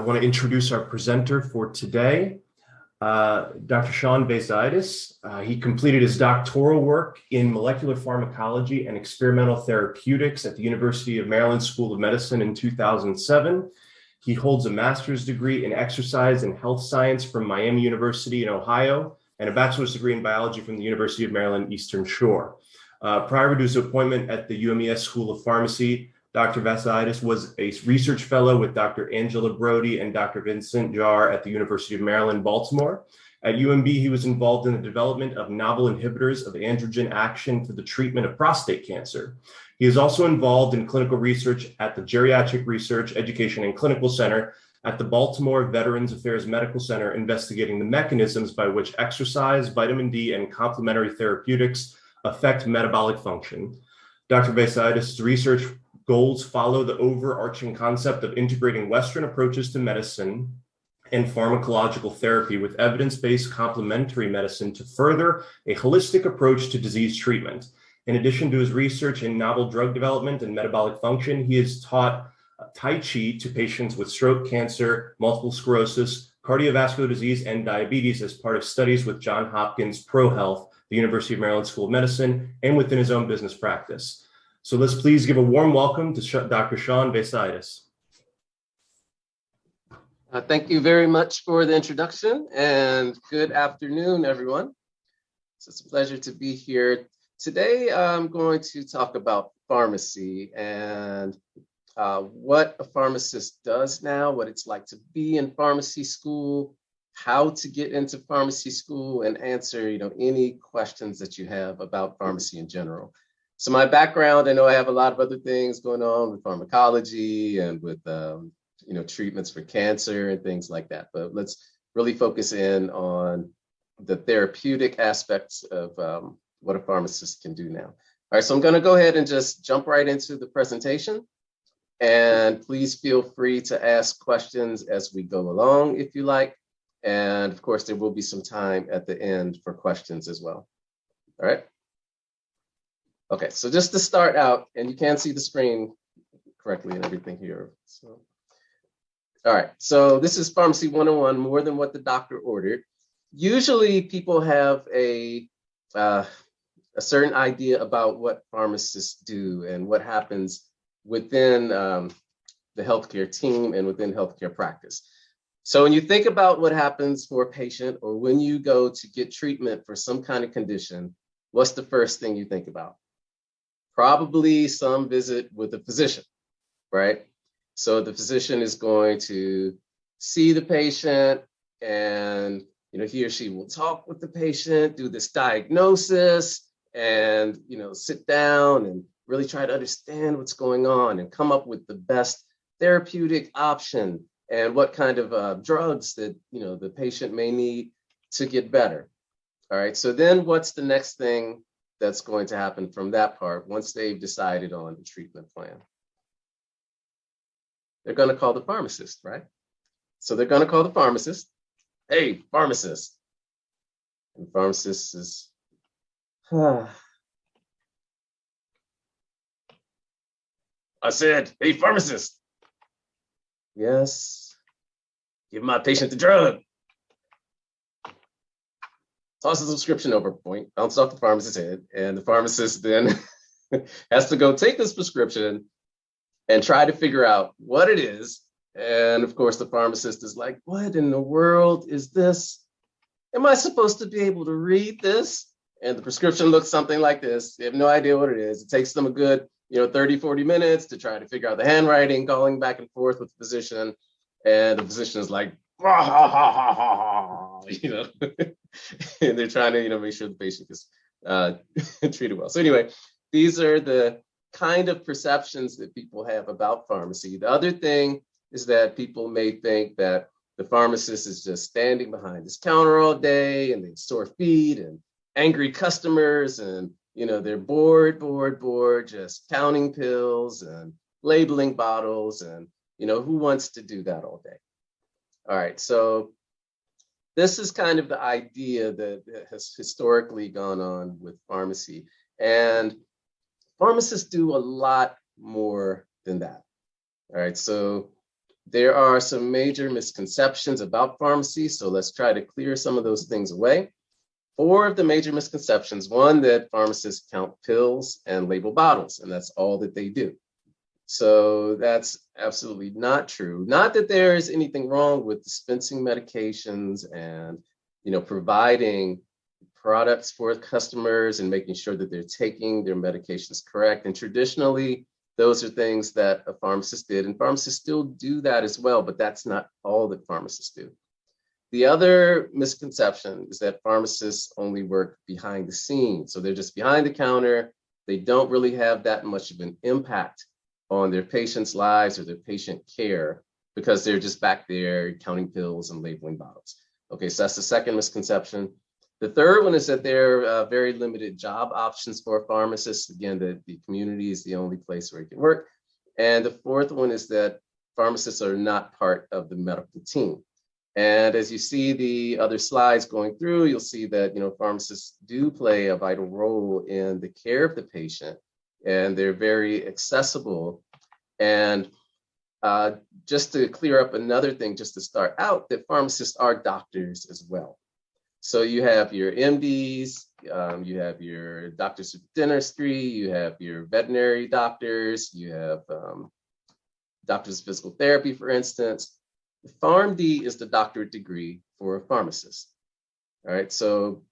want to introduce our presenter for today, Dr. Sean Vaizaitis. He completed his doctoral work in molecular pharmacology and experimental therapeutics at the University of Maryland School of Medicine in 2007. He holds a master's degree in exercise and health science from Miami University in Ohio and a bachelor's degree in biology from the University of Maryland Eastern Shore. Prior to his appointment at the UMES School of Pharmacy, Dr. Vaizaitis was a research fellow with Dr. Angela Brody and Dr. Vincent Jarr at the University of Maryland, Baltimore. At UMB, he was involved in the development of novel inhibitors of androgen action for the treatment of prostate cancer. He is also involved in clinical research at the Geriatric Research, Education, and Clinical Center at the Baltimore Veterans Affairs Medical Center, investigating the mechanisms by which exercise, vitamin D, and complementary therapeutics affect metabolic function. Dr. Vaizaitis' research goals follow the overarching concept of integrating Western approaches to medicine and pharmacological therapy with evidence-based complementary medicine to further a holistic approach to disease treatment. In addition to his research in novel drug development and metabolic function, he has taught Tai Chi to patients with stroke, cancer, multiple sclerosis, cardiovascular disease, and diabetes as part of studies with Johns Hopkins ProHealth, the University of Maryland School of Medicine, and within his own business practice. So let's please give a warm welcome to Dr. Sean Vaizaitis. Thank you very much for the introduction, and good afternoon, everyone. So it's a pleasure to be here. Today, I'm going to talk about pharmacy and what a pharmacist does now, what it's like to be in pharmacy school, how to get into pharmacy school, and answer any questions that you have about pharmacy in general. So my background, I know I have a lot of other things going on with pharmacology and with treatments for cancer and things like that. But let's really focus in on the therapeutic aspects of what a pharmacist can do now. All right, so I'm going to go ahead and just jump right into the presentation. And please feel free to ask questions as we go along if you like. And of course, there will be some time at the end for questions as well. All right. Okay, so just to start out, and you can see the screen correctly and everything here. So, all right, so this is Pharmacy 101, more than what the doctor ordered. Usually people have a certain idea about what pharmacists do and what happens within the healthcare team and within healthcare practice. So when you think about what happens for a patient or when you go to get treatment for some kind of condition, what's the first thing you think about? Probably some visit with a physician, right? So the physician is going to see the patient and he or she will talk with the patient, do this diagnosis and sit down and really try to understand what's going on and come up with the best therapeutic option and what kind of drugs that the patient may need to get better. All right, so then what's the next thing that's going to happen from that part once they've decided on the treatment plan? They're going to call the pharmacist, right? So they're going to call the pharmacist. Hey, pharmacist. And pharmacist is, I said, hey, pharmacist. Yes. Give my patient the drug. Toss the subscription over, point, bounce off the pharmacist's head, and the pharmacist then has to go take this prescription and try to figure out what it is. And of course, the pharmacist is like, what in the world is this? Am I supposed to be able to read this? And the prescription looks something like this. They have no idea what it is. It takes them a good 30, 40 minutes to try to figure out the handwriting, calling back and forth with the physician. And the physician is like, and they're trying to, make sure the patient is treated well. So anyway, these are the kind of perceptions that people have about pharmacy. The other thing is that people may think that the pharmacist is just standing behind his counter all day and they sore feet and angry customers and, they're bored, just counting pills and labeling bottles and, who wants to do that all day? All right, so this is kind of the idea that has historically gone on with pharmacy. And pharmacists do a lot more than that. All right, so There are some major misconceptions about pharmacy, so let's try to clear some of those things away. 4 of the major misconceptions: one, that pharmacists count pills and label bottles, and that's all that they do. So that's absolutely not true. Not that there is anything wrong with dispensing medications and, providing products for customers and making sure that they're taking their medications correct. And traditionally, those are things that a pharmacist did, and pharmacists still do that as well, but that's not all that pharmacists do. The other misconception is that pharmacists only work behind the scenes. So they're just behind the counter. They don't really have that much of an impact on their patients' lives or their patient care because they're just back there counting pills and labeling bottles. Okay, so that's the second misconception. The third one is that there are very limited job options for pharmacists. Again, the community is the only place where you can work. And the fourth one is that pharmacists are not part of the medical team. And as you see the other slides going through, you'll see that pharmacists do play a vital role in the care of the patient, and they're very accessible. And just to clear up another thing, just to start out, that pharmacists are doctors as well. So you have your MDs, you have your doctors of dentistry, you have your veterinary doctors, you have doctors of physical therapy, for instance. The PharmD is the doctorate degree for a pharmacist. All right, so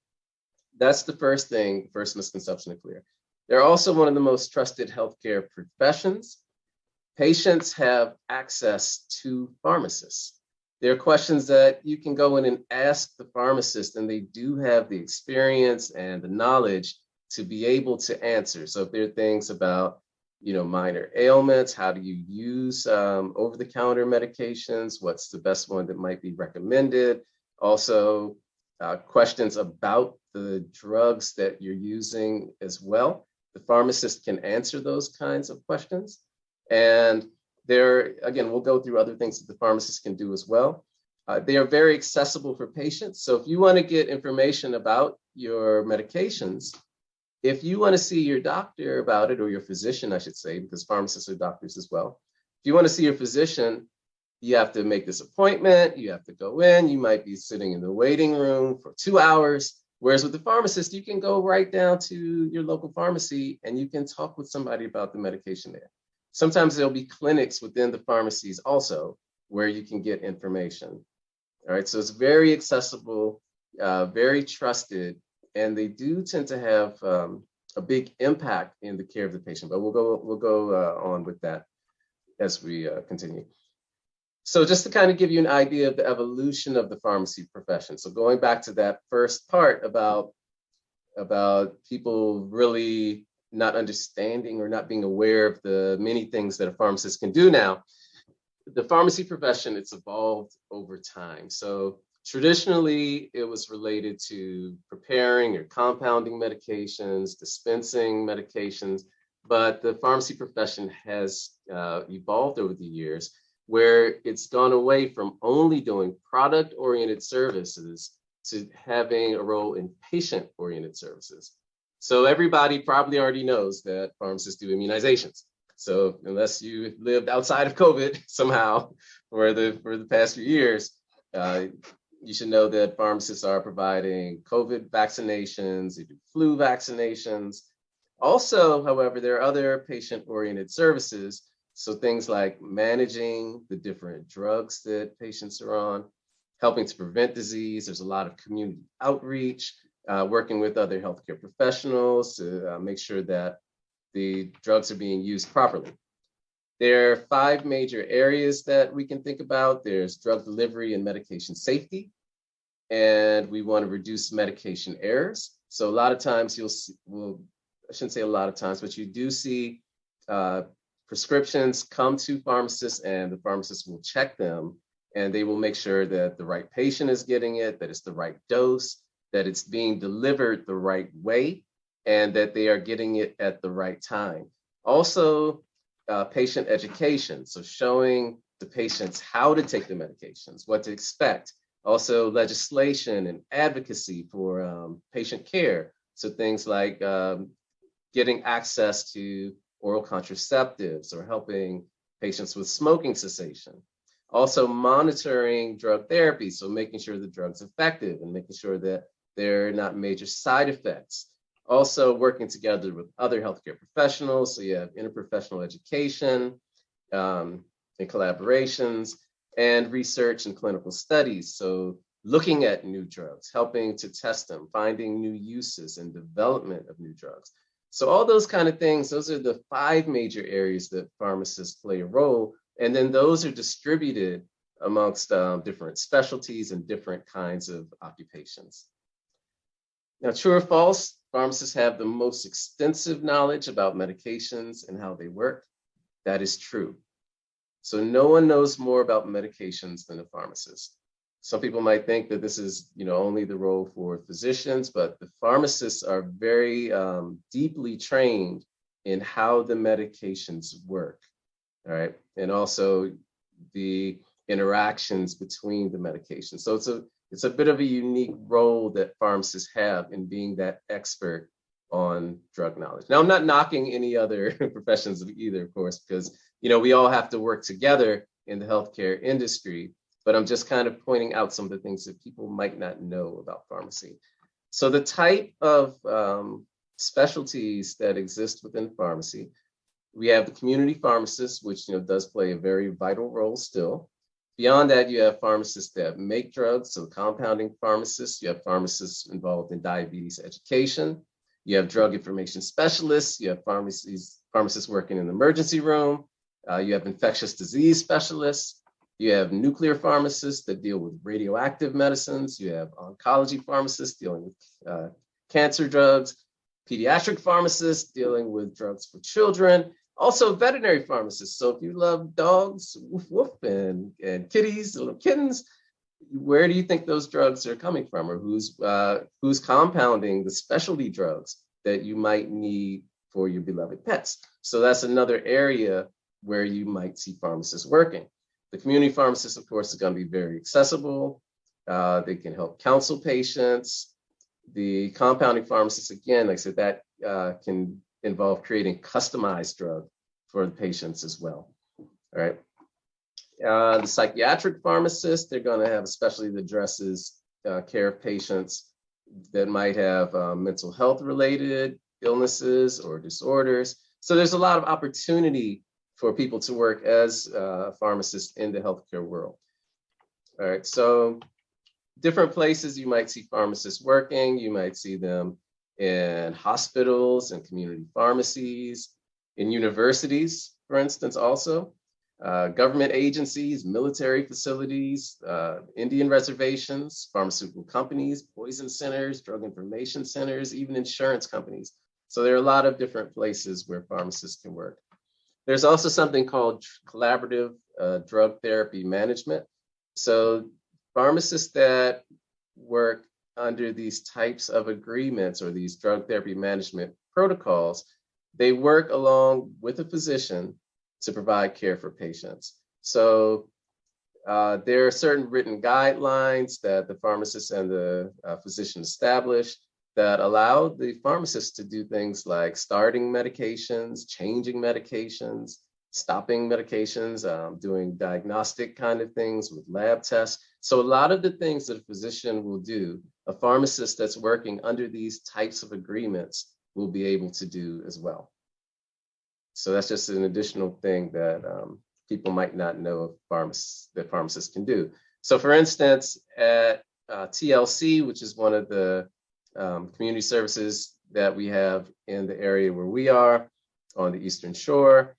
that's the first thing, first misconception to clear. They're also one of the most trusted healthcare professions. Patients have access to pharmacists. There are questions that you can go in and ask the pharmacist, and they do have the experience and the knowledge to be able to answer. So if there are things about minor ailments, how do you use over-the-counter medications? What's the best one that might be recommended? Also, questions about the drugs that you're using as well. The pharmacist can answer those kinds of questions. And again, we'll go through other things that the pharmacist can do as well. They are very accessible for patients. So if you want to get information about your medications, if you want to see your doctor about it, or your physician, I should say, because pharmacists are doctors as well. If you want to see your physician, you have to make this appointment. You have to go in. You might be sitting in the waiting room for 2 hours. Whereas with the pharmacist, you can go right down to your local pharmacy and you can talk with somebody about the medication there. Sometimes there'll be clinics within the pharmacies also where you can get information. All right, so it's very accessible, very trusted, and they do tend to have a big impact in the care of the patient. But we'll go on with that as we continue. So just to kind of give you an idea of the evolution of the pharmacy profession. So going back to that first part about people really not understanding or not being aware of the many things that a pharmacist can do now, the pharmacy profession, it's evolved over time. So traditionally, it was related to preparing or compounding medications, dispensing medications, but the pharmacy profession has evolved over the years, where it's gone away from only doing product-oriented services to having a role in patient-oriented services. So everybody probably already knows that pharmacists do immunizations. So unless you lived outside of COVID somehow for the past few years, you should know that pharmacists are providing COVID vaccinations, they do flu vaccinations. Also, however, there are other patient-oriented services. So things like managing the different drugs that patients are on, helping to prevent disease. There's a lot of community outreach, working with other healthcare professionals to make sure that the drugs are being used properly. There are 5 major areas that we can think about. There's drug delivery and medication safety, and we want to reduce medication errors. So a lot of times I shouldn't say a lot of times, but you do see prescriptions come to pharmacists, and the pharmacist will check them, and they will make sure that the right patient is getting it, that it's the right dose, that it's being delivered the right way, and that they are getting it at the right time. Also, patient education, so showing the patients how to take the medications, what to expect. Also, legislation and advocacy for patient care. So things like getting access to oral contraceptives or helping patients with smoking cessation. Also monitoring drug therapy, so making sure the drug's effective and making sure that there are not major side effects. Also working together with other healthcare professionals, so you have interprofessional education and collaborations, and research and clinical studies. So looking at new drugs, helping to test them, finding new uses and development of new drugs. So all those kind of things, those are the 5 major areas that pharmacists play a role. And then those are distributed amongst different specialties and different kinds of occupations. Now, true or false, pharmacists have the most extensive knowledge about medications and how they work. That is true. So no one knows more about medications than a pharmacist. Some people might think that this is, only the role for physicians, but the pharmacists are very deeply trained in how the medications work, all right? And also the interactions between the medications. So it's a bit of a unique role that pharmacists have in being that expert on drug knowledge. Now, I'm not knocking any other professions either, of course, because, we all have to work together in the healthcare industry, but I'm just kind of pointing out some of the things that people might not know about pharmacy. So the type of specialties that exist within pharmacy, we have the community pharmacist, which does play a very vital role still. Beyond that, you have pharmacists that make drugs, so compounding pharmacists. You have pharmacists involved in diabetes education. You have drug information specialists. You have pharmacists working in the emergency room. You have infectious disease specialists. You have nuclear pharmacists that deal with radioactive medicines. You have oncology pharmacists dealing with cancer drugs, pediatric pharmacists dealing with drugs for children, also veterinary pharmacists. So if you love dogs, woof woof, and kitties, little kittens, where do you think those drugs are coming from, or who's compounding the specialty drugs that you might need for your beloved pets? So that's another area where you might see pharmacists working. The community pharmacist, of course, is going to be very accessible. They can help counsel patients. The compounding pharmacist, again, like I said, that can involve creating customized drug for the patients as well. All right. The psychiatric pharmacist, they're going to have a specialty that addresses care of patients that might have mental health related illnesses or disorders. So there's a lot of opportunity for people to work as pharmacists in the healthcare world. All right, so different places you might see pharmacists working. You might see them in hospitals and community pharmacies, in universities, for instance, also. Government agencies, military facilities, Indian reservations, pharmaceutical companies, poison centers, drug information centers, even insurance companies. So there are a lot of different places where pharmacists can work. There's also something called collaborative drug therapy management. So pharmacists that work under these types of agreements or these drug therapy management protocols, they work along with a physician to provide care for patients. So there are certain written guidelines that the pharmacist and the physician establish that allow the pharmacist to do things like starting medications, changing medications, stopping medications, doing diagnostic kind of things with lab tests. So a lot of the things that a physician will do, a pharmacist that's working under these types of agreements will be able to do as well. So that's just an additional thing that people might not know that pharmacists can do. So for instance, at TLC, which is one of the community services that we have in the area where we are on the Eastern Shore,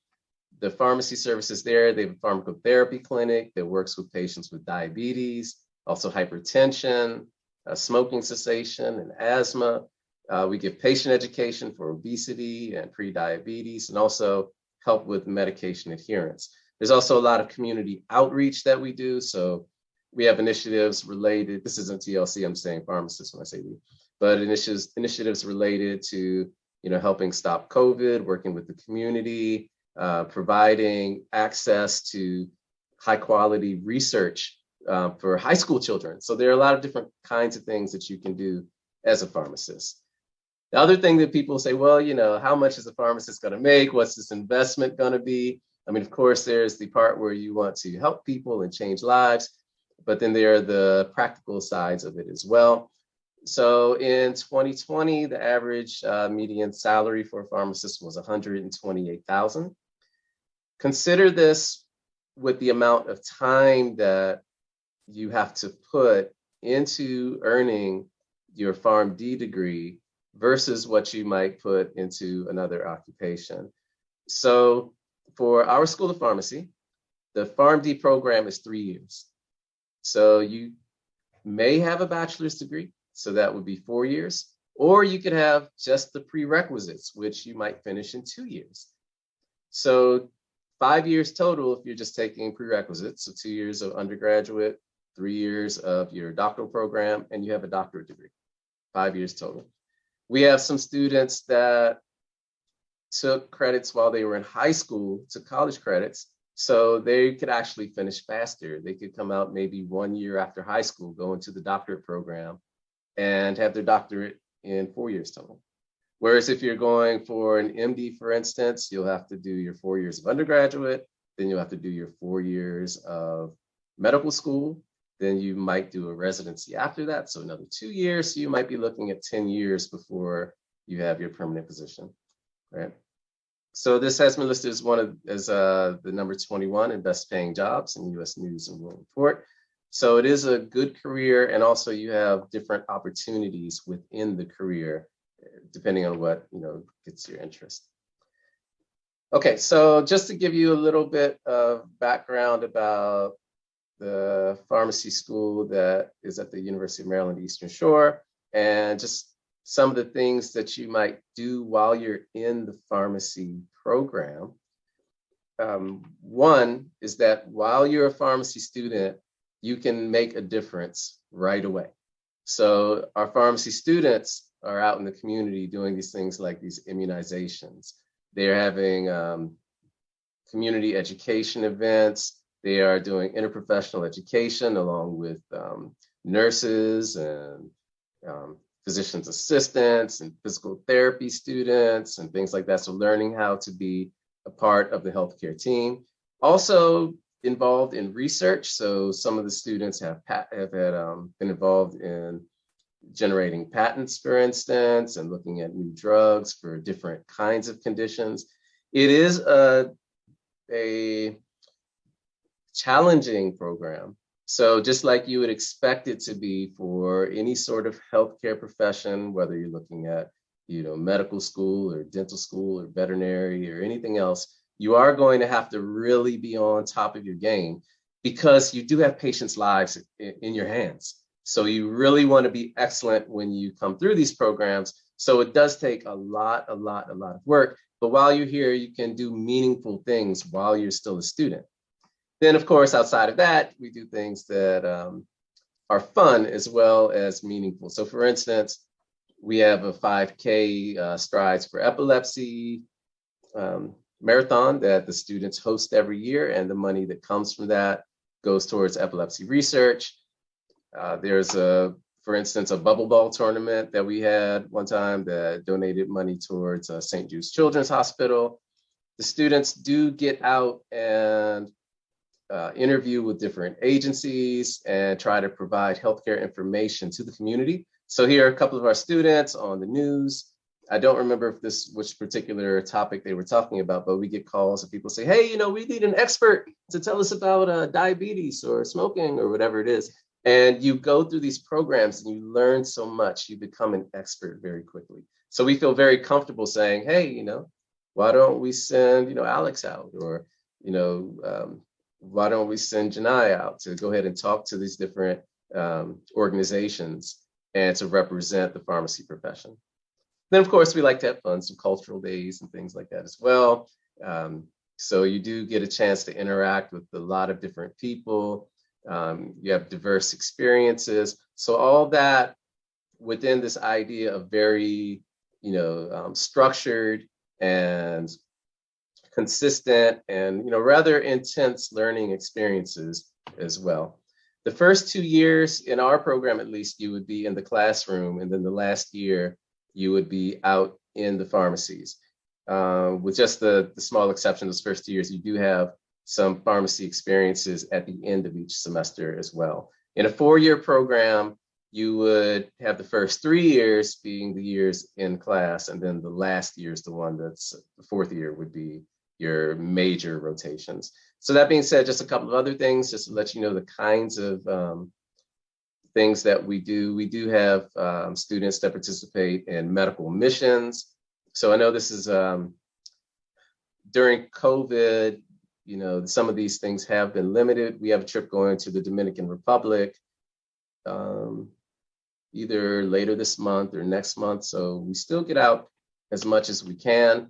the pharmacy services there, they have a pharmacotherapy clinic that works with patients with diabetes, also hypertension, smoking cessation, and asthma. We give patient education for obesity and pre-diabetes, and also help with medication adherence. There's also a lot of community outreach that we do. So we have initiatives related, this isn't TLC, I'm saying pharmacists when I say we, but initiatives related to helping stop COVID, working with the community, providing access to high quality research for high school children. So there are a lot of different kinds of things that you can do as a pharmacist. The other thing that people say, well, how much is a pharmacist going to make? What's this investment going to be? I mean, of course, there's the part where you want to help people and change lives, but then there are the practical sides of it as well. So in 2020, the average median salary for a pharmacist was $128,000. Consider this with the amount of time that you have to put into earning your PharmD degree versus what you might put into another occupation. So for our School of Pharmacy, the PharmD program is 3 years. So you may have a bachelor's degree, so that would be 4 years, or you could have just the prerequisites, which you might finish in 2 years. So 5 years total if you're just taking prerequisites, so 2 years of undergraduate, 3 years of your doctoral program, and you have a doctorate degree, 5 years total. We have some students that took credits while they were in high school to college credits, so they could actually finish faster. They could come out maybe 1 year after high school, go into the doctorate program, and have their doctorate in 4 years total. Whereas if you're going for an MD, for instance, you'll have to do your 4 years of undergraduate, then you'll have to do your 4 years of medical school, then you might do a residency after that, so another 2 years. So you might be looking at 10 years before you have your permanent position, right? So this has been listed as the number 21 in best paying jobs in U.S. News and World Report. So it is a good career, and also you have different opportunities within the career, depending on what gets your interest. Okay, so just to give you a little bit of background about the pharmacy school that is at the University of Maryland Eastern Shore, and just some of the things that you might do while you're in the pharmacy program. One is that while you're a pharmacy student, you can make a difference right away. So our pharmacy students are out in the community doing these things like these immunizations. They're having community education events. They are doing interprofessional education along with nurses and physician's assistants and physical therapy students and things like that. So learning how to be a part of the healthcare team. Also involved in research. So some of the students have been involved in generating patents, for instance, and looking at new drugs for different kinds of conditions. It is a challenging program. So just like you would expect it to be for any sort of healthcare profession, whether you're looking at, medical school or dental school or veterinary or anything else, you are going to have to really be on top of your game because you do have patients' lives in your hands. So you really want to be excellent when you come through these programs. So it does take a lot of work. But while you're here, you can do meaningful things while you're still a student. Then, of course, outside of that, we do things that are fun as well as meaningful. So for instance, we have a 5K Strides for Epilepsy marathon that the students host every year, and the money that comes from that goes towards epilepsy research. There's for instance, a bubble ball tournament that we had one time that donated money towards St. Jude's Children's Hospital. The students do get out and interview with different agencies and try to provide healthcare information to the community. So here are a couple of our students on the news. I don't remember which particular topic they were talking about, but we get calls and people say, hey, we need an expert to tell us about diabetes or smoking or whatever it is. And you go through these programs and you learn so much, you become an expert very quickly. So we feel very comfortable saying, hey, why don't we send, Alex out, or, why don't we send Janai out to go ahead and talk to these different organizations and to represent the pharmacy profession. Then, of course, we like to have fun, some cultural days and things like that as well. So you do get a chance to interact with a lot of different people. You have diverse experiences. So all that within this idea of very, structured and consistent and, rather intense learning experiences as well. The first 2 years in our program, at least, you would be in the classroom, and then the last year you would be out in the pharmacies. With just the small exception, those first 2 years, you do have some pharmacy experiences at the end of each semester as well. In a 4-year program, you would have the first 3 years being the years in class, and then the last year is the one that's the 4th year would be your major rotations. So that being said, just a couple of other things, just to let you know the kinds of things that we do. We do have students that participate in medical missions. So I know this is during COVID, some of these things have been limited. We have a trip going to the Dominican Republic either later this month or next month. So we still get out as much as we can,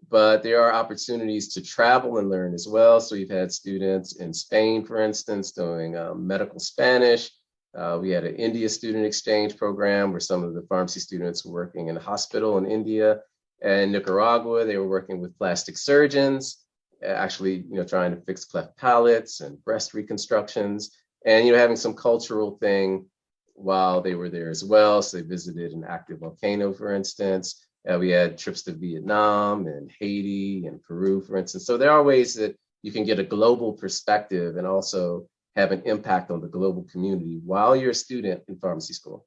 but there are opportunities to travel and learn as well. So we've had students in Spain, for instance, doing medical Spanish. We had an India student exchange program where some of the pharmacy students were working in a hospital in India. And Nicaragua, they were working with plastic surgeons, actually, trying to fix cleft palates and breast reconstructions, and having some cultural thing while they were there as well. So they visited an active volcano, for instance. We had trips to Vietnam and Haiti and Peru, for instance. So there are ways that you can get a global perspective and also have an impact on the global community while you're a student in pharmacy school.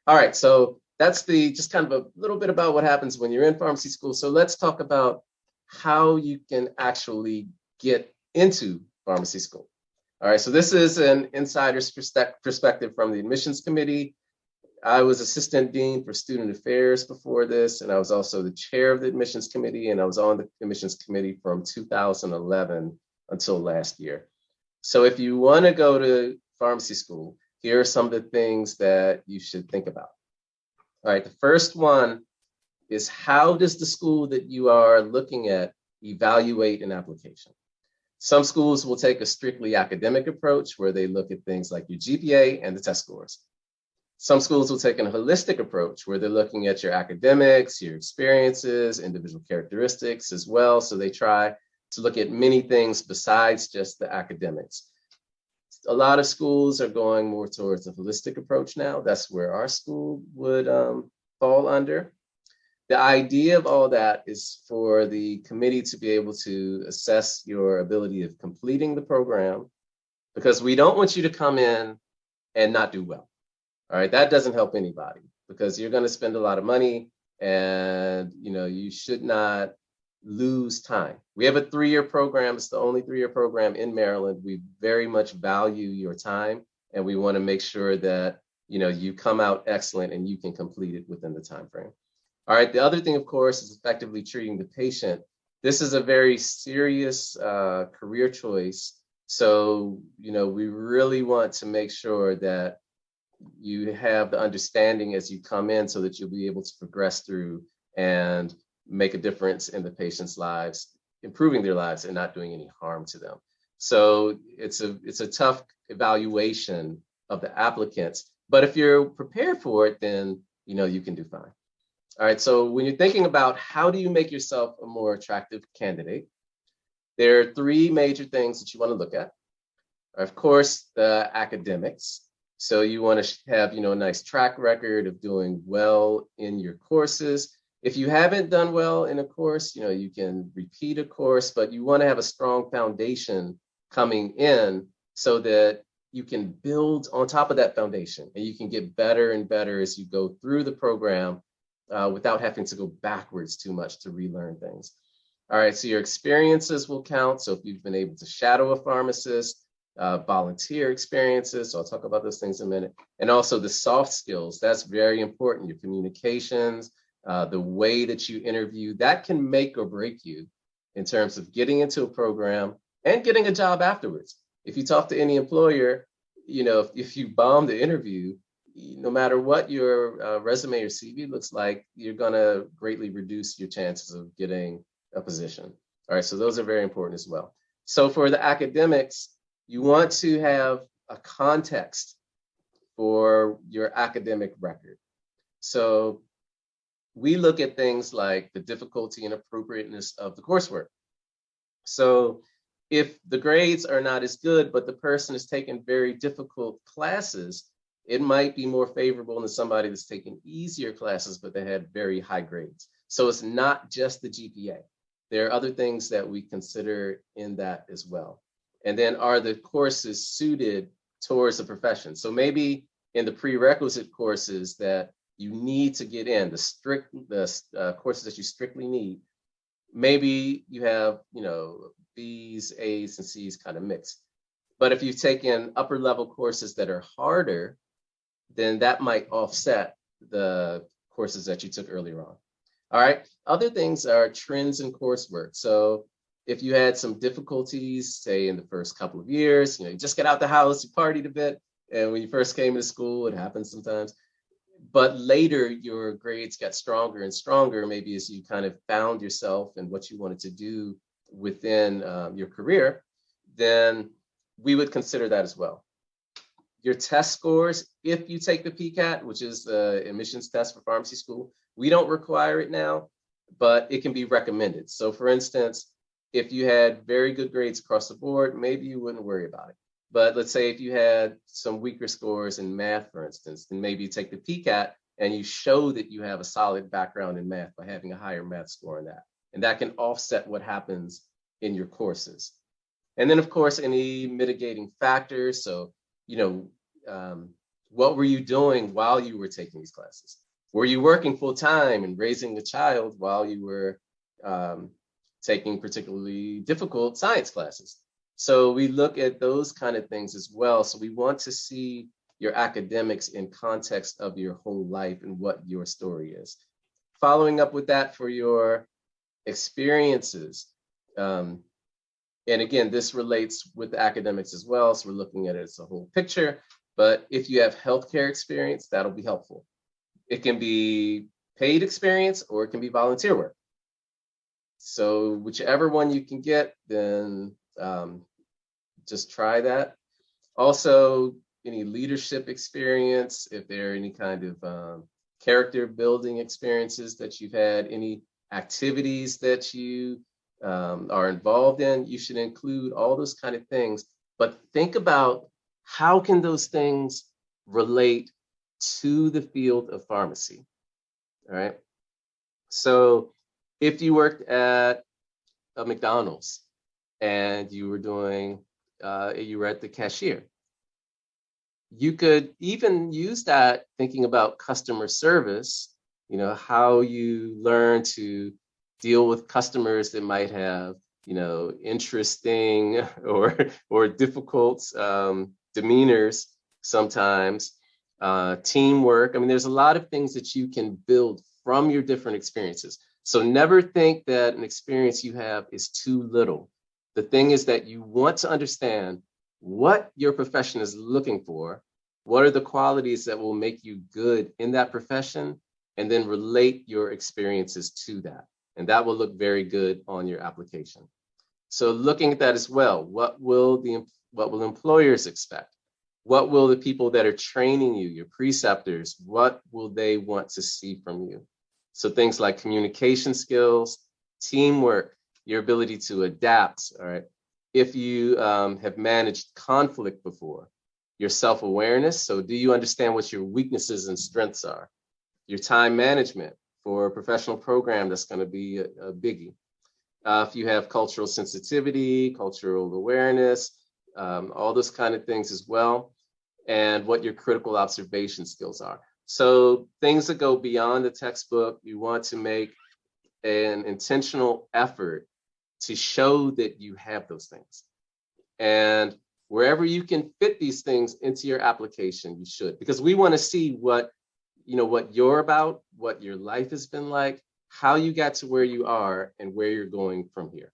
All right, so that's just kind of a little bit about what happens when you're in pharmacy school. So let's talk about how you can actually get into pharmacy school. All right, so this is an insider's perspective from the admissions committee. I was assistant dean for student affairs before this, and I was also the chair of the admissions committee, and I was on the admissions committee from 2011 until last year. So if you want to go to pharmacy school, here are some of the things that you should think about. All right, the first one is, how does the school that you are looking at evaluate an application? Some schools will take a strictly academic approach where they look at things like your GPA and the test scores. Some schools will take a holistic approach where they're looking at your academics, your experiences, individual characteristics as well. So they try to look at many things besides just the academics. A lot of schools are going more towards a holistic approach now. That's where our school would fall under. The idea of all that is for the committee to be able to assess your ability of completing the program, because we don't want you to come in and not do well. All right, that doesn't help anybody, because you're going to spend a lot of money, and you should not lose time. We have a 3-year program. It's the only 3-year program in Maryland. We very much value your time, and we want to make sure that you come out excellent and you can complete it within the time frame. All right, the other thing, of course, is effectively treating the patient. This is a very serious career choice. So, we really want to make sure that you have the understanding as you come in so that you'll be able to progress through and make a difference in the patient's lives, improving their lives and not doing any harm to them. So it's a tough evaluation of the applicants, but if you're prepared for it, then you can do fine. All right, so when you're thinking about how do you make yourself a more attractive candidate, there are 3 major things that you want to look at. Of course, the academics. So you want to have a nice track record of doing well in your courses. If you haven't done well in a course, you can repeat a course, but you want to have a strong foundation coming in so that you can build on top of that foundation, and you can get better and better as you go through the program without having to go backwards too much to relearn things. All right, so your experiences will count. So if you've been able to shadow a pharmacist, volunteer experiences, so I'll talk about those things in a minute, and also the soft skills, that's very important. Your communications, the way that you interview, that can make or break you in terms of getting into a program and getting a job afterwards. If you talk to any employer, if you bomb the interview, no matter what your resume or CV looks like, you're going to greatly reduce your chances of getting a position. All right, so those are very important as well. So for the academics, you want to have a context for your academic record. So we look at things like the difficulty and appropriateness of the coursework. So if the grades are not as good, but the person has taken very difficult classes, it might be more favorable than somebody that's taken easier classes, but they had very high grades. So it's not just the GPA. There are other things that we consider in that as well. And then are the courses suited towards the profession? So maybe in the prerequisite courses that you need to get in, the courses that you strictly need, maybe you have, B's, A's, and C's kind of mixed. But if you've taken upper level courses that are harder, then that might offset the courses that you took earlier on. All right. Other things are trends in coursework. So if you had some difficulties, say in the first couple of years, you just get out the house, you partied a bit, and when you first came to school, it happens sometimes. But later, your grades got stronger and stronger, maybe as you kind of found yourself and what you wanted to do within your career, then we would consider that as well. Your test scores, if you take the PCAT, which is the admissions test for pharmacy school, we don't require it now, but it can be recommended. So for instance, if you had very good grades across the board, maybe you wouldn't worry about it. But let's say if you had some weaker scores in math, for instance, then maybe you take the PCAT and you show that you have a solid background in math by having a higher math score in that. And that can offset what happens in your courses. And then, of course, any mitigating factors. So, what were you doing while you were taking these classes? Were you working full time and raising a child while you were taking particularly difficult science classes? So we look at those kind of things as well. So we want to see your academics in context of your whole life and what your story is. Following up with that for your experiences. And again, this relates with academics as well. So we're looking at it as a whole picture. But if you have healthcare experience, that'll be helpful. It can be paid experience or it can be volunteer work. So whichever one you can get, then just try that. Also, any leadership experience, if there are any kind of character building experiences that you've had, any activities that you are involved in, you should include all those kind of things. But think about how can those things relate to the field of pharmacy, all right? So if you worked at a McDonald's and you were you were at the cashier, you could even use that thinking about customer service, how you learn to deal with customers that might have, interesting or difficult demeanors sometimes, teamwork. I mean, there's a lot of things that you can build from your different experiences. So never think that an experience you have is too little. The thing is that you want to understand what your profession is looking for, what are the qualities that will make you good in that profession, and then relate your experiences to that. And that will look very good on your application. So looking at that as well, what will employers expect? What will the people that are training you, your preceptors, what will they want to see from you? So things like communication skills, teamwork, your ability to adapt, all right? If you have managed conflict before, your self-awareness, so do you understand what your weaknesses and strengths are? Your time management for a professional program, that's gonna be a biggie. If you have cultural sensitivity, cultural awareness, all those kind of things as well, and what your critical observation skills are. So things that go beyond the textbook, you want to make an intentional effort to show that you have those things. And wherever you can fit these things into your application, you should, because we want to see what you're about, what your life has been like, how you got to where you are, and where you're going from here.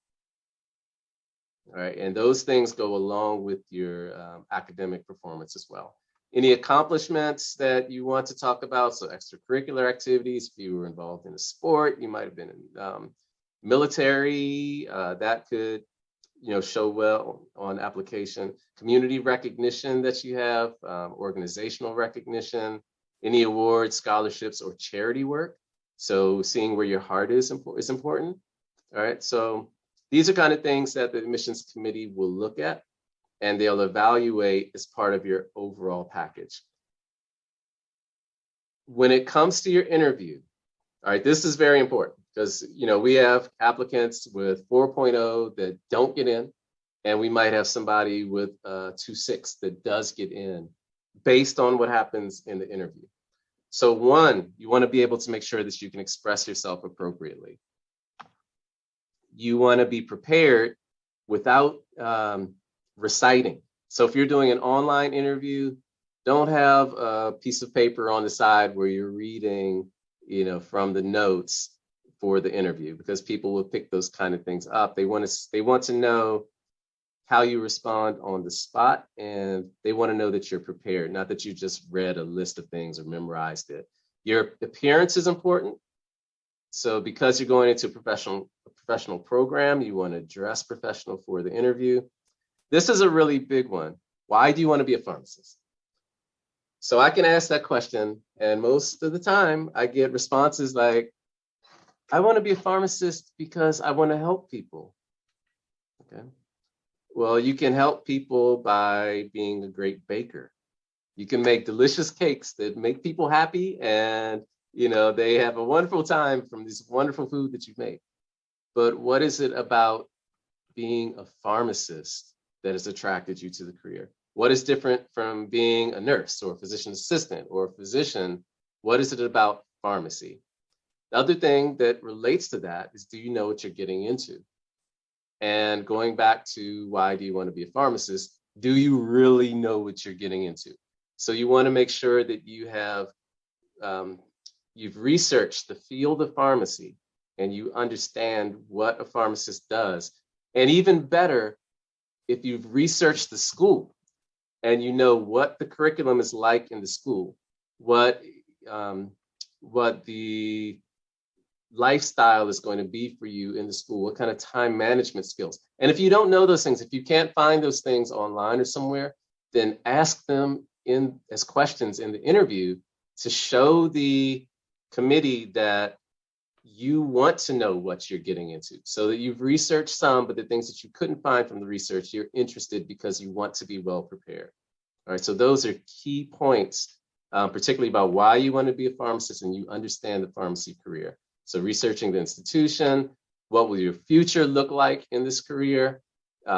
All right, and those things go along with your academic performance as well. Any accomplishments that you want to talk about? So extracurricular activities, if you were involved in a sport, you might have been in military, that could show well on application. Community recognition that you have, organizational recognition, any awards, scholarships, or charity work. So seeing where your heart is important. All right, so these are kind of things that the admissions committee will look at, and they'll evaluate as part of your overall package. When it comes to your interview, all right, this is very important. because we have applicants with 4.0 that don't get in, and we might have somebody with 2.6 that does get in based on what happens in the interview. So one, you want to be able to make sure that you can express yourself appropriately. You want to be prepared without reciting. So if you're doing an online interview, don't have a piece of paper on the side where you're reading, from the notes for the interview, because people will pick those kind of things up. They want to know how you respond on the spot, and they want to know that you're prepared, not that you just read a list of things or memorized it. Your appearance is important. So because you're going into a professional program, you want to dress professional for the interview. This is a really big one. Why do you want to be a pharmacist? So I can ask that question, and most of the time I get responses like, I want to be a pharmacist because I want to help people. Okay. Well, you can help people by being a great baker. You can make delicious cakes that make people happy, and they have a wonderful time from this wonderful food that you've made. But what is it about being a pharmacist that has attracted you to the career? What is different from being a nurse or a physician assistant or a physician? What is it about pharmacy? The other thing that relates to that is, do you know what you're getting into? And going back to why do you want to be a pharmacist? Do you really know what you're getting into? So you want to make sure that you have, you've researched the field of pharmacy and you understand what a pharmacist does. And even better, if you've researched the school and you know what the curriculum is like in the school, what the lifestyle is going to be for you in the school, what kind of time management skills. And if you don't know those things, if you can't find those things online or somewhere, then ask them as questions in the interview to show the committee that you want to know what you're getting into, so that you've researched some, but the things that you couldn't find from the research, you're interested because you want to be well prepared. All right, so those are key points, particularly about why you want to be a pharmacist and you understand the pharmacy career. So researching the institution, what will your future look like in this career?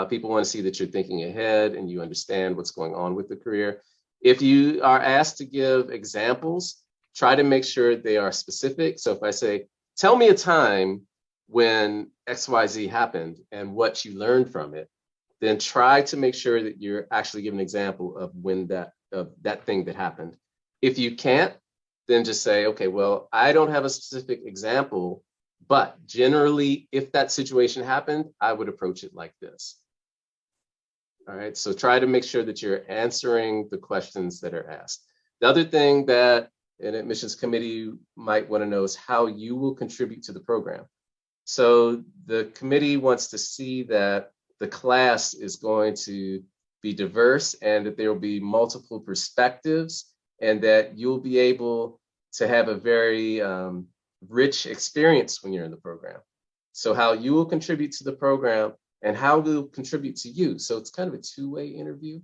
People want to see that you're thinking ahead and you understand what's going on with the career. If you are asked to give examples, try to make sure they are specific. So if I say, tell me a time when XYZ happened and what you learned from it, then try to make sure that you're actually giving an example of when that thing that happened. If you can't, then just say, okay, well, I don't have a specific example, but generally, if that situation happened, I would approach it like this. All right, so try to make sure that you're answering the questions that are asked. The other thing that an admissions committee might want to know is how you will contribute to the program. So the committee wants to see that the class is going to be diverse and that there will be multiple perspectives and that you'll be able to have a very rich experience when you're in the program. So how you will contribute to the program and how we'll contribute to you. So it's kind of a two-way interview.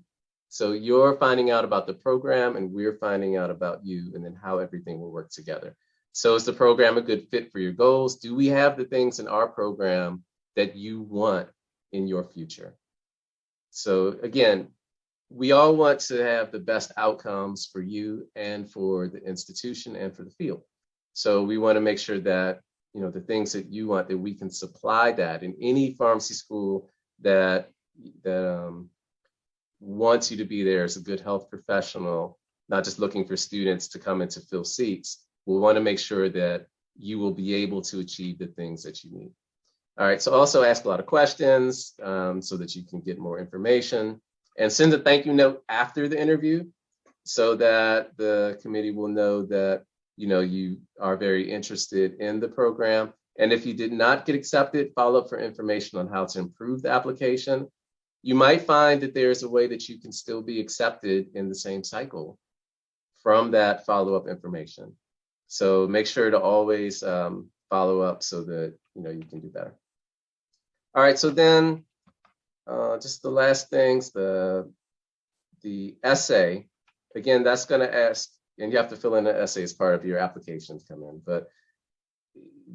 So you're finding out about the program and we're finding out about you, and then how everything will work together. So is the program a good fit for your goals? Do we have the things in our program that you want in your future? So again, we all want to have the best outcomes for you and for the institution and for the field. So we want to make sure that, the things that you want, that we can supply that in any pharmacy school that wants you to be there as a good health professional, not just looking for students to come in to fill seats. We want to make sure that you will be able to achieve the things that you need. All right, so also ask a lot of questions so that you can get more information, and send a thank you note after the interview so that the committee will know that you are very interested in the program. And if you did not get accepted, follow up for information on how to improve the application. You might find that there's a way that you can still be accepted in the same cycle from that follow-up information. So make sure to always follow up so that you can do better. All right, so then just the last things, the essay. Again, that's going to ask, and you have to fill in an essay as part of your application to come in. But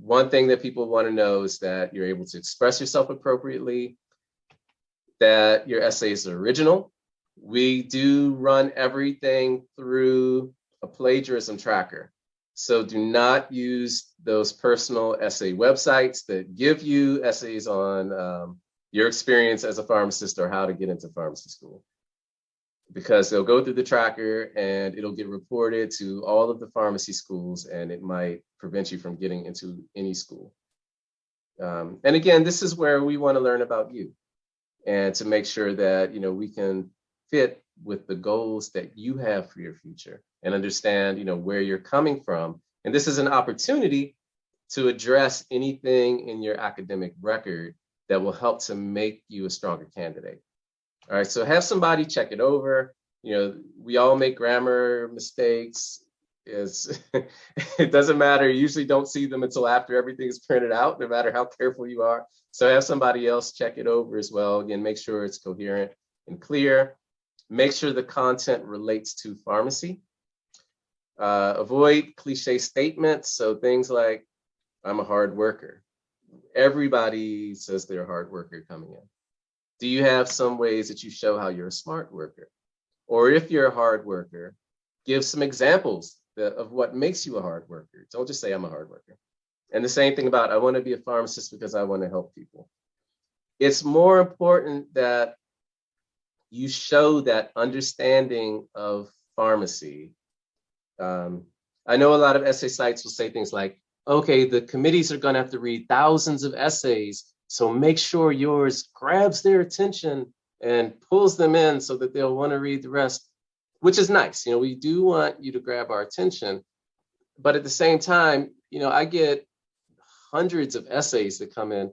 one thing that people want to know is that you're able to express yourself appropriately, that your essays are original. We do run everything through a plagiarism tracker. So do not use those personal essay websites that give you essays on your experience as a pharmacist or how to get into pharmacy school, because they'll go through the tracker and it'll get reported to all of the pharmacy schools, and it might prevent you from getting into any school. And again, this is where we want to learn about you and to make sure that, you know, we can fit with the goals that you have for your future and understand, you know, where you're coming from. And this is an opportunity to address anything in your academic record that will help to make you a stronger candidate. All right, so have somebody check it over. You know, we all make grammar mistakes. It doesn't matter. You usually don't see them until after everything is printed out, no matter how careful you are. So have somebody else check it over as well. Again, make sure it's coherent and clear. Make sure the content relates to pharmacy. Avoid cliche statements. So things like, I'm a hard worker. Everybody says they're a hard worker coming in. Do you have some ways that you show how you're a smart worker? Or if you're a hard worker, give some examples of what makes you a hard worker. Don't just say I'm a hard worker. And the same thing about, I want to be a pharmacist because I want to help people. It's more important that you show that understanding of pharmacy. I know a lot of essay sites will say things like, okay, the committees are going to have to read thousands of essays, so make sure yours grabs their attention and pulls them in so that they'll want to read the rest, which is nice. You know, we do want you to grab our attention, but at the same time, you know, I get hundreds of essays that come in.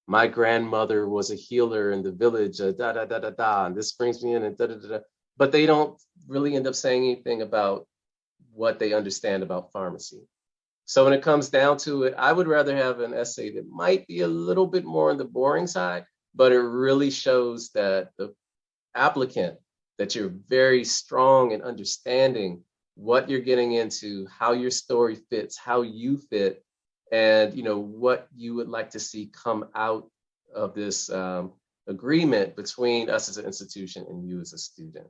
My grandmother was a healer in the village, da da da da da, and this brings me in, and da da da da. But they don't really end up saying anything about what they understand about pharmacy. So when it comes down to it, I would rather have an essay that might be a little bit more on the boring side, but it really shows that the applicant, that you're very strong in understanding what you're getting into, how your story fits, how you fit, and you know what you would like to see come out of this agreement between us as an institution and you as a student.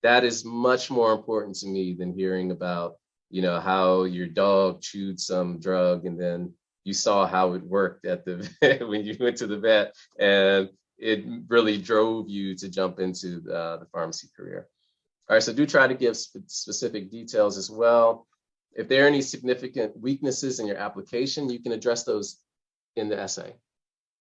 That is much more important to me than hearing about, you know, how your dog chewed some drug and then you saw how it worked at the when you went to the vet, and it really drove you to jump into the pharmacy career. All right, so do try to give specific details as well. If there are any significant weaknesses in your application, you can address those in the essay.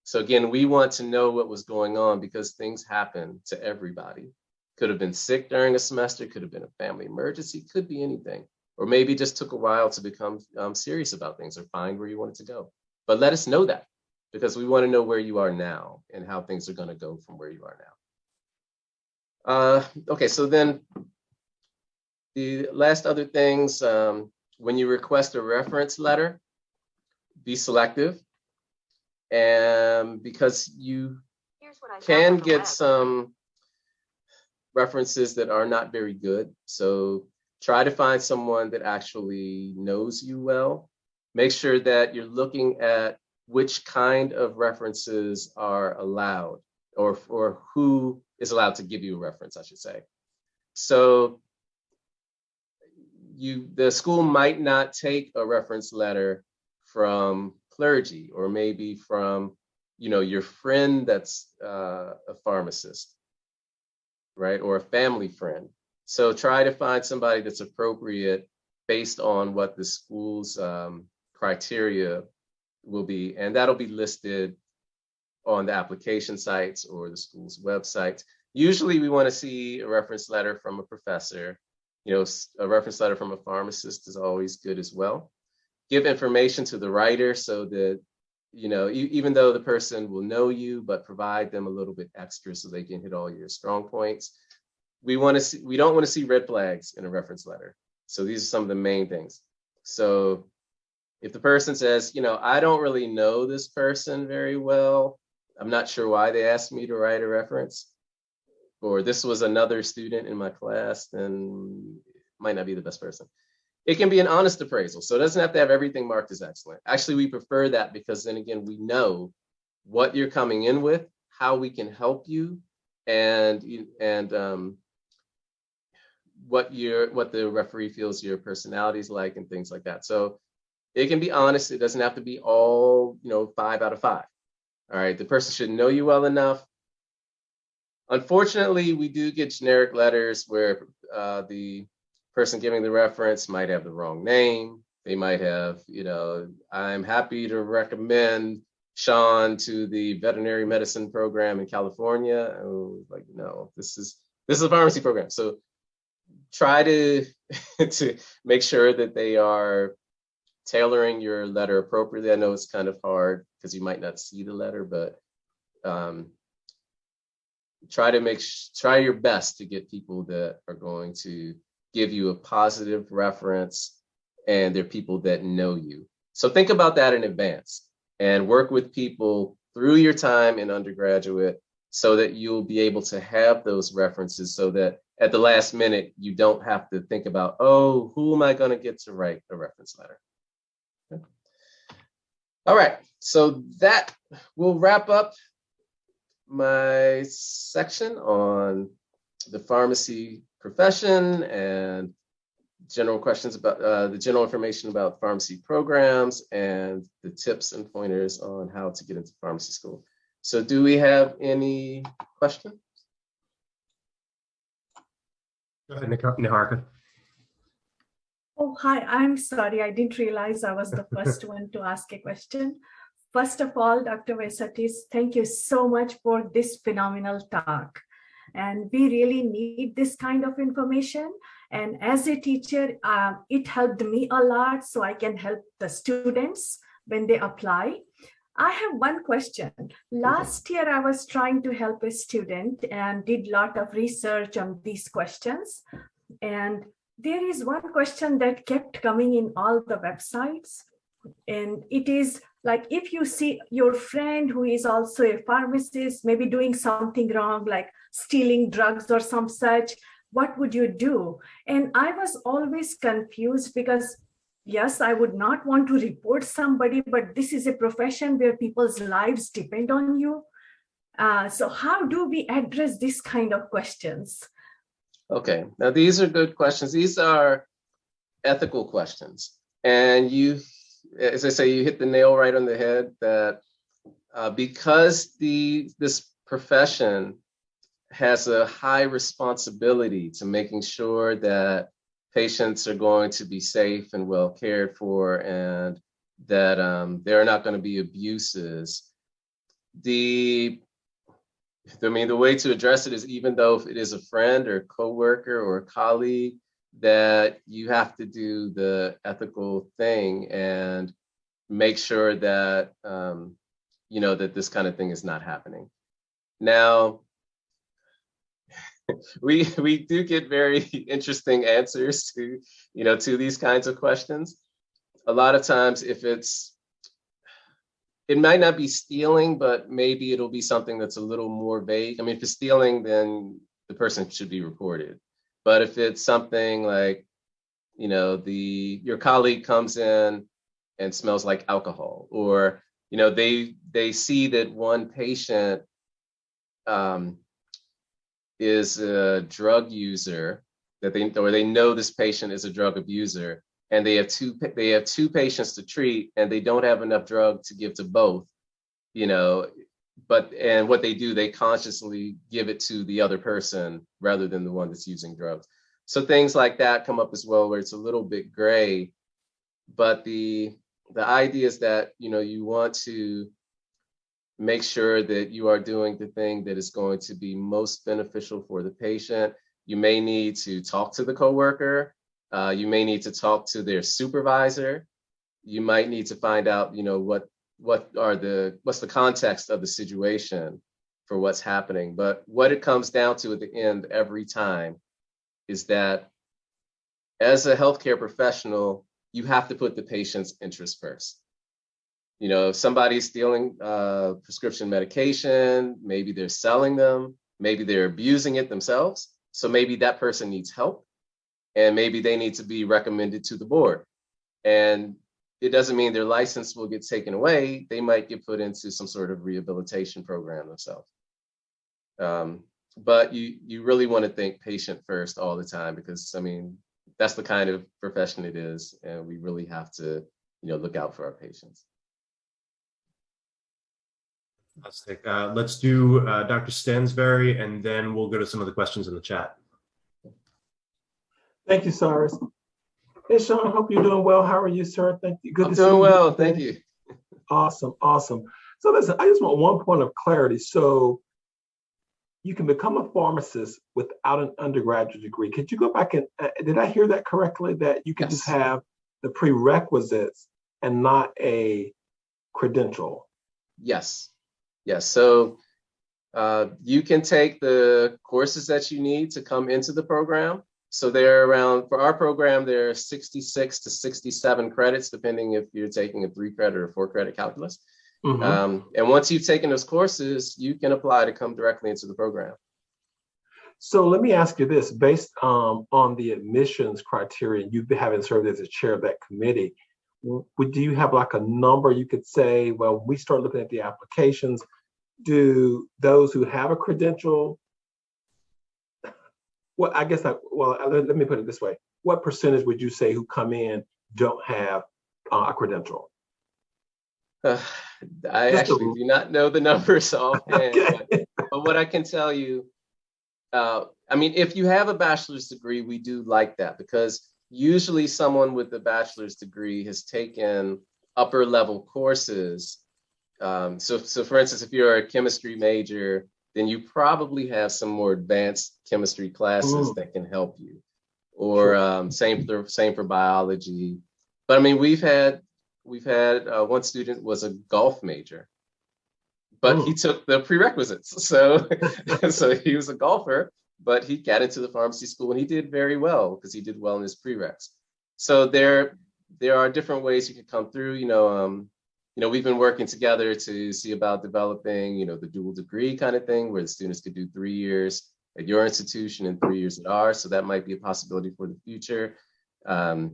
So again, we want to know what was going on because things happen to everybody. Could have been sick during a semester, could have been a family emergency, could be anything. Or maybe it just took a while to become serious about things or find where you wanted to go. But let us know that, because we want to know where you are now and how things are going to go from where you are now. Okay, so then the last other things, when you request a reference letter, be selective. And because you can get some references that are not very good. So try to find someone that actually knows you well. Make sure that you're looking at which kind of references are allowed, or who is allowed to give you a reference, I should say. So the school might not take a reference letter from clergy, or maybe from, you know, your friend that's a pharmacist, right? Or a family friend. So try to find somebody that's appropriate based on what the school's criteria will be. And that'll be listed on the application sites or the school's websites. Usually we want to see a reference letter from a professor. You know, a reference letter from a pharmacist is always good as well. Give information to the writer so that, you know, even though the person will know you, but provide them a little bit extra so they can hit all your strong points. We don't want to see red flags in a reference letter. So these are some of the main things. So if the person says, you know, I don't really know this person very well, I'm not sure why they asked me to write a reference, or this was another student in my class, then it might not be the best person. It can be an honest appraisal. So it doesn't have to have everything marked as excellent. Actually, we prefer that because then again, we know what you're coming in with, how we can help you, and what the referee feels your personality's like and things like that. So it can be honest. It doesn't have to be all, 5 out of 5. All right. The person should know you well enough. Unfortunately, we do get generic letters where the person giving the reference might have the wrong name. They might have, I'm happy to recommend Sean to the veterinary medicine program in California. Oh, like, no, this is a pharmacy program. So try to to make sure that they are tailoring your letter appropriately. I know it's kind of hard because you might not see the letter, but try your best to get people that are going to give you a positive reference, and they're people that know you. So think about that in advance and work with people through your time in undergraduate so that you'll be able to have those references, so that at the last minute, you don't have to think about, oh, who am I going to get to write a reference letter? Okay. All right, so that will wrap up my section on the pharmacy profession and general questions about the general information about pharmacy programs and the tips and pointers on how to get into pharmacy school. So do we have any questions? Go ahead, Niharika. Oh, hi. I'm sorry. I didn't realize I was the first one to ask a question. First of all, Dr. Vesatis, thank you so much for this phenomenal talk. And we really need this kind of information. And as a teacher, it helped me a lot so I can help the students when they apply. I have one question. Last year, I was trying to help a student and did a lot of research on these questions. And there is one question that kept coming in all the websites. And it is like, if you see your friend who is also a pharmacist, maybe doing something wrong, like stealing drugs or some such, what would you do? And I was always confused because, yes, I would not want to report somebody, but this is a profession where people's lives depend on you. So how do we address this kind of questions? Okay, now these are good questions. These are ethical questions. And you, as I say, you hit the nail right on the head that because this profession has a high responsibility to making sure that patients are going to be safe and well cared for, and that there are not going to be abuses. The way to address it is, even though if it is a friend or a coworker or a colleague, that you have to do the ethical thing and make sure that that this kind of thing is not happening. Now, we do get very interesting answers to these kinds of questions. A lot of times, it might not be stealing, but maybe it'll be something that's a little more vague. I mean, if it's stealing, then the person should be reported. But if it's something like, your colleague comes in and smells like alcohol, or, they see that one patient is a drug user, that they know this patient is a drug abuser, and they have two patients to treat, and they don't have enough drug to give to both, and what they do, they consciously give it to the other person rather than the one that's using drugs. So things like that come up as well, where it's a little bit gray. But the idea is that, you want to make sure that you are doing the thing that is going to be most beneficial for the patient. You may need to talk to the coworker. You may need to talk to their supervisor. You might need to find out, what's the context of the situation for what's happening. But what it comes down to at the end every time is that as a healthcare professional, you have to put the patient's interest first. If somebody's stealing prescription medication, maybe they're selling them, maybe they're abusing it themselves. So maybe that person needs help. and maybe they need to be recommended to the board. And it doesn't mean their license will get taken away. They might get put into some sort of rehabilitation program themselves. But you really want to think patient first all the time, because I mean, that's the kind of profession it is, and we really have to, look out for our patients. Fantastic. Let's do Dr. Stansberry, and then we'll go to some of the questions in the chat. Thank you, Cyrus. Hey, Sean, I hope you're doing well. How are you, sir? Thank you. Good I'm to see you. doing well. Thank you. Awesome. Awesome. So listen, I just want one point of clarity. So you can become a pharmacist without an undergraduate degree. Could you go back and, did I hear that correctly? That you can just have the prerequisites and not a credential? Yes. Yes. So you can take the courses that you need to come into the program. So they're around, for our program, there are 66 to 67 credits, depending if you're taking a 3-credit or 4-credit calculus. And once you've taken those courses, you can apply to come directly into the program. So let me ask you this, based on the admissions criteria, you've been having served as a chair of that committee, do you have like a number you could say, well, when we start looking at the applications, do those who have a credential, well, I guess, let me put it this way. What percentage would you say who come in don't have a credential? I actually do not know the numbers offhand, okay. but what I can tell you, I mean, if you have a bachelor's degree, we do like that, because usually someone with a bachelor's degree has taken upper level courses. So for instance, if you're a chemistry major, then you probably have some more advanced chemistry classes that can help you, or same for biology. But I mean, we've had one student was a golf major, but he took the prerequisites. So he was a golfer, but he got into the pharmacy school and he did very well because he did well in his prereqs. So there are different ways you can come through. We've been working together to see about developing, the dual degree kind of thing, where the students could do 3 years at your institution and 3 years at ours. So that might be a possibility for the future. As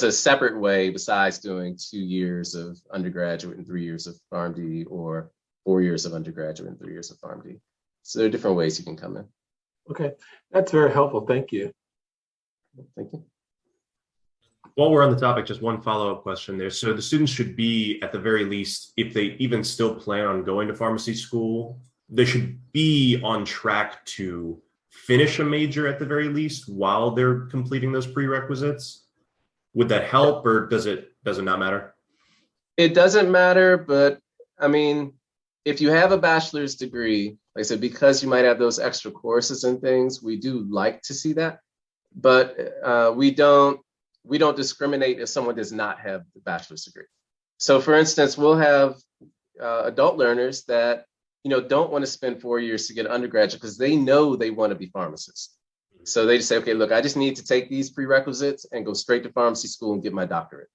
a separate way, besides doing 2 years of undergraduate and 3 years of PharmD, or 4 years of undergraduate and 3 years of PharmD. So there are different ways you can come in. Okay, that's very helpful. Thank you. Thank you. While we're on the topic, just one follow-up question there. So the students should be, at the very least, if they even still plan on going to pharmacy school, they should be on track to finish a major at the very least while they're completing those prerequisites. Would that help, or does it not matter? It doesn't matter, but I mean, if you have a bachelor's degree, like I said, because you might have those extra courses and things, we do like to see that, but we don't discriminate if someone does not have the bachelor's degree. So for instance, we'll have adult learners that, don't want to spend 4 years to get an undergraduate because they know they want to be pharmacists. So they just say, okay, look, I just need to take these prerequisites and go straight to pharmacy school and get my doctorate.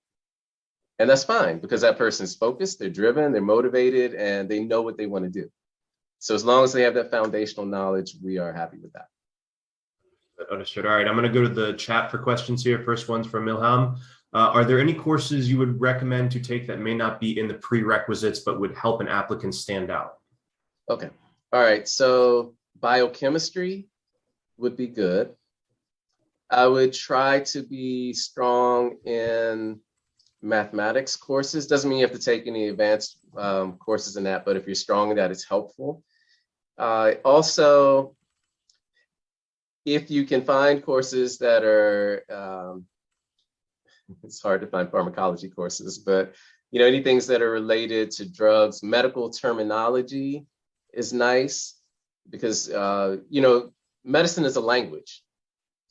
And that's fine, because that person's focused, they're driven, they're motivated, and they know what they want to do. So as long as they have that foundational knowledge, we are happy with that. Understood. All right, I'm going to go to the chat for questions here. First one's from Milham. Are there any courses you would recommend to take that may not be in the prerequisites but would help an applicant stand out? Okay. All right. So biochemistry would be good. I would try to be strong in mathematics courses. Doesn't mean you have to take any advanced courses in that, but if you're strong in that, it's helpful. Also, if you can find courses that are, it's hard to find pharmacology courses, but any things that are related to drugs, medical terminology is nice, because medicine is a language.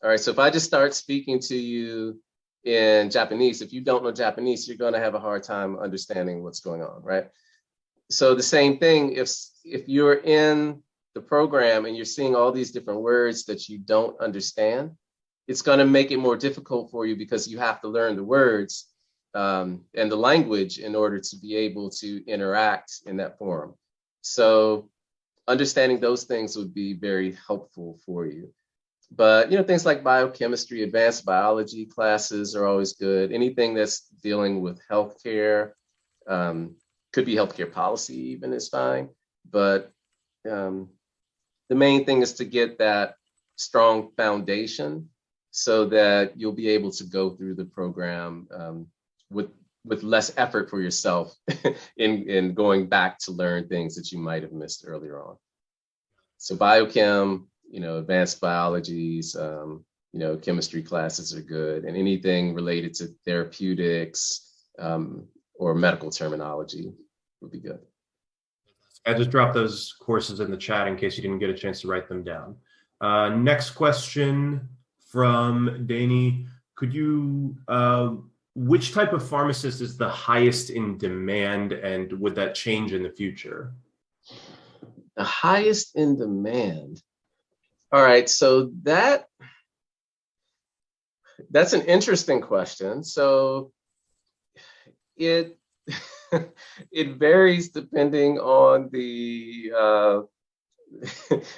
All right, so if I just start speaking to you in Japanese, if you don't know Japanese, you're going to have a hard time understanding what's going on, right? So the same thing, if you're in the program and you're seeing all these different words that you don't understand, it's going to make it more difficult for you, because you have to learn the words and the language in order to be able to interact in that forum. So understanding those things would be very helpful for you. But things like biochemistry, advanced biology classes are always good. Anything that's dealing with healthcare, could be healthcare policy even, is fine. But the main thing is to get that strong foundation so that you'll be able to go through the program with less effort for yourself in going back to learn things that you might have missed earlier on. So biochem, advanced biologies, chemistry classes are good, and anything related to therapeutics or medical terminology would be good. I just dropped those courses in the chat in case you didn't get a chance to write them down. Next question from Danny. Could you, which type of pharmacist is the highest in demand, and would that change in the future? The highest in demand. All right, so that's an interesting question. So it it varies depending on the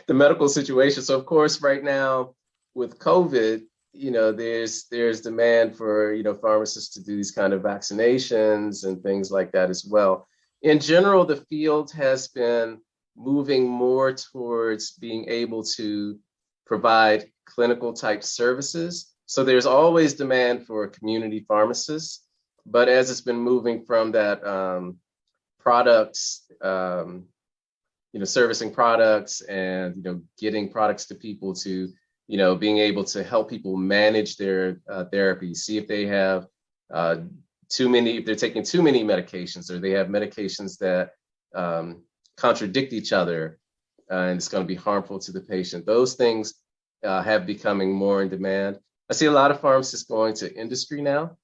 the medical situation. So of course, right now with COVID, there's demand for pharmacists to do these kind of vaccinations and things like that as well. In general, the field has been moving more towards being able to provide clinical type services. So there's always demand for community pharmacists, but as it's been moving from that products, servicing products and getting products to people to being able to help people manage their therapy, see if they have if they're taking too many medications, or they have medications that contradict each other and it's going to be harmful to the patient. Those things have becoming more in demand. I see a lot of pharmacists going to industry now.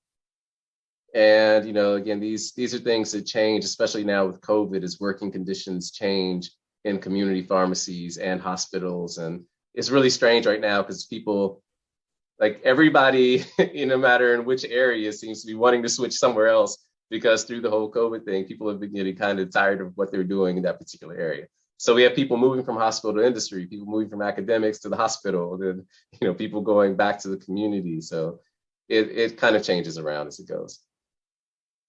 And, again, these are things that change, especially now with COVID, as working conditions change in community pharmacies and hospitals. And it's really strange right now because people, like everybody, no matter in which area, seems to be wanting to switch somewhere else, because through the whole COVID thing, people have been getting kind of tired of what they're doing in that particular area. So we have people moving from hospital to industry, people moving from academics to the hospital, then people going back to the community. So it kind of changes around as it goes.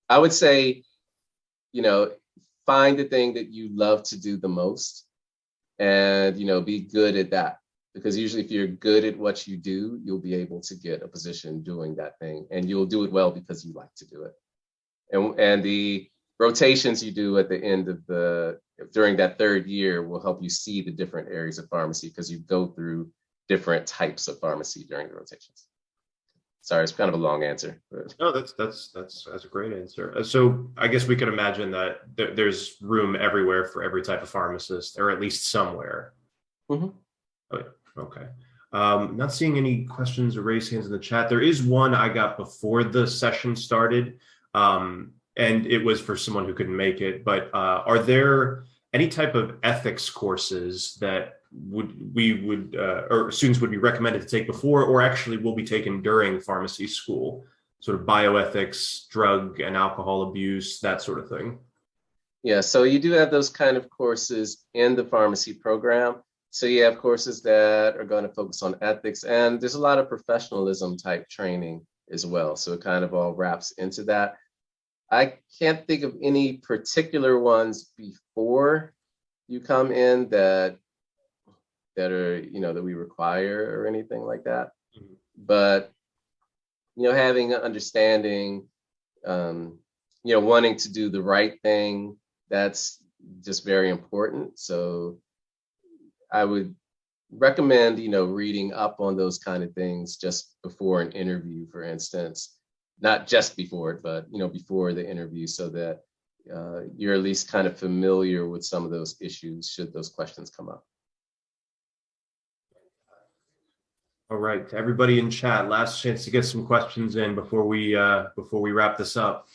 I would say, find the thing that you love to do the most and, be good at that. Because usually if you're good at what you do, you'll be able to get a position doing that thing, and you'll do it well because you like to do it. And the rotations you do at the end of during that third year will help you see the different areas of pharmacy, because you go through different types of pharmacy during the rotations. Sorry, it's kind of a long answer. No, that's a great answer. So I guess we could imagine that there's room everywhere for every type of pharmacist, or at least somewhere. Mm-hmm. Oh, yeah. Okay. Not seeing any questions or raised hands in the chat. There is one I got before the session started, and it was for someone who couldn't make it. But are there any type of ethics courses that or students would be recommended to take before, or actually will be taken during pharmacy school? Sort of bioethics, drug and alcohol abuse, that sort of thing. Yeah, so you do have those kind of courses in the pharmacy program. So you have courses that are going to focus on ethics, and there's a lot of professionalism type training as well. So it kind of all wraps into that. I can't think of any particular ones before you come in that are, that we require or anything like that. Mm-hmm. But, having an understanding, wanting to do the right thing, that's just very important. So I would recommend, reading up on those kind of things just before an interview, for instance, not just before it, but, before the interview, so that you're at least kind of familiar with some of those issues should those questions come up. All right, everybody in chat, last chance to get some questions in before we wrap this up.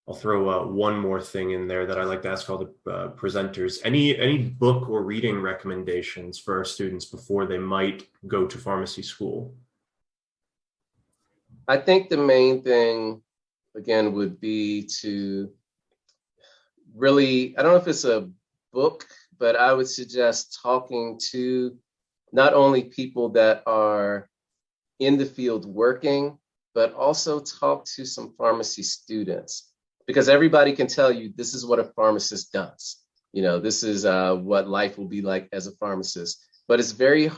I'll throw one more thing in there that I like to ask all the presenters. Any book or reading recommendations for our students before they might go to pharmacy school? I think the main thing, again, would be to really, I don't know if it's a book but I would suggest talking to not only people that are in the field working, but also talk to some pharmacy students, because everybody can tell you this is what a pharmacist does. This is what life will be like as a pharmacist. But it's very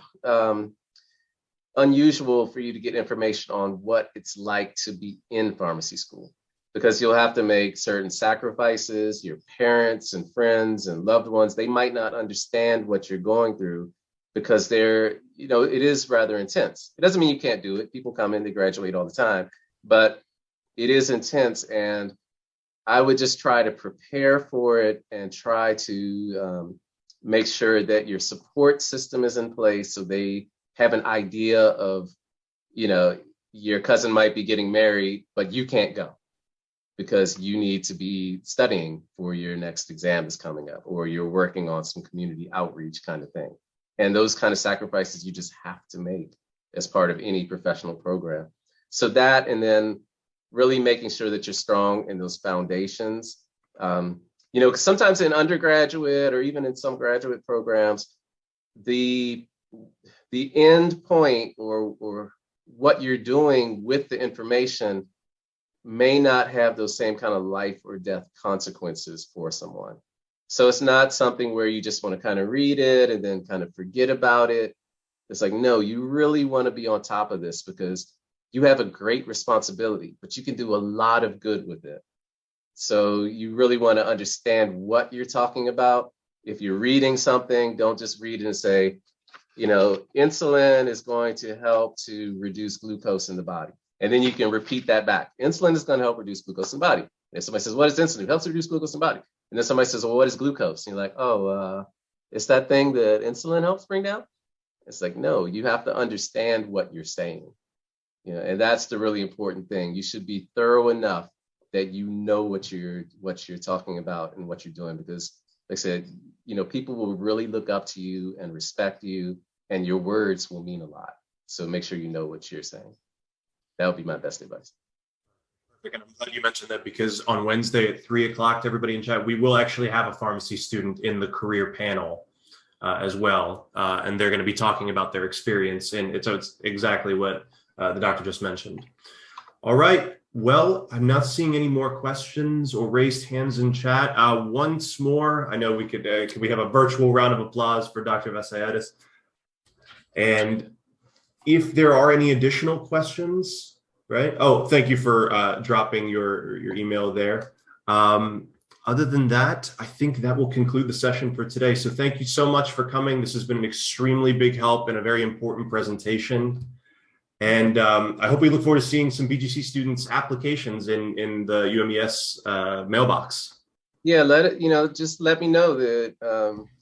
unusual for you to get information on what it's like to be in pharmacy school, because you'll have to make certain sacrifices. Your parents and friends and loved ones, they might not understand what you're going through, because it is rather intense. It doesn't mean you can't do it. People come in, they graduate all the time, but it is intense. And I would just try to prepare for it and try to make sure that your support system is in place, so they have an idea of, your cousin might be getting married, but you can't go because you need to be studying for your next exam that's coming up, or you're working on some community outreach kind of thing. And those kind of sacrifices you just have to make as part of any professional program. So that, and then really making sure that you're strong in those foundations. Because sometimes in undergraduate or even in some graduate programs, the end point or what you're doing with the information may not have those same kind of life or death consequences for someone. So it's not something where you just want to kind of read it and then kind of forget about it. It's like, no, you really want to be on top of this, because you have a great responsibility, but you can do a lot of good with it. So you really want to understand what you're talking about. If you're reading something, don't just read it and say, insulin is going to help to reduce glucose in the body. And then you can repeat that back. Insulin is going to help reduce glucose in the body. And somebody says, what is insulin? It helps reduce glucose in the body. And then somebody says, well, what is glucose? And you're like, it's that thing that insulin helps bring down. It's like, no, you have to understand what you're saying. And that's the really important thing. You should be thorough enough that you know what you're talking about and what you're doing, because like I said, people will really look up to you and respect you, and your words will mean a lot. So make sure you know what you're saying. That would be my best advice. And I'm glad you mentioned that, because on Wednesday at 3:00, to everybody in chat, we will actually have a pharmacy student in the career panel as well. And they're going to be talking about their experience. And it's exactly what the doctor just mentioned. All right. Well, I'm not seeing any more questions or raised hands in chat. Once more, I know we could we have a virtual round of applause for Dr. Vasaitis? And if there are any additional questions, right? Oh, thank you for dropping your email there. Other than that, I think that will conclude the session for today. So thank you so much for coming. This has been an extremely big help and a very important presentation. And I hope we look forward to seeing some BGC students' applications in the UMES mailbox. Yeah, just let me know that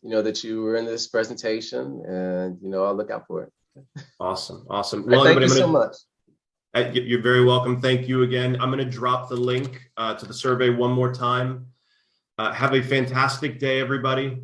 that you were in this presentation, and I'll look out for it. Awesome. Well, thank you so much. You're very welcome. Thank you again. I'm going to drop the link to the survey one more time. Have a fantastic day, everybody.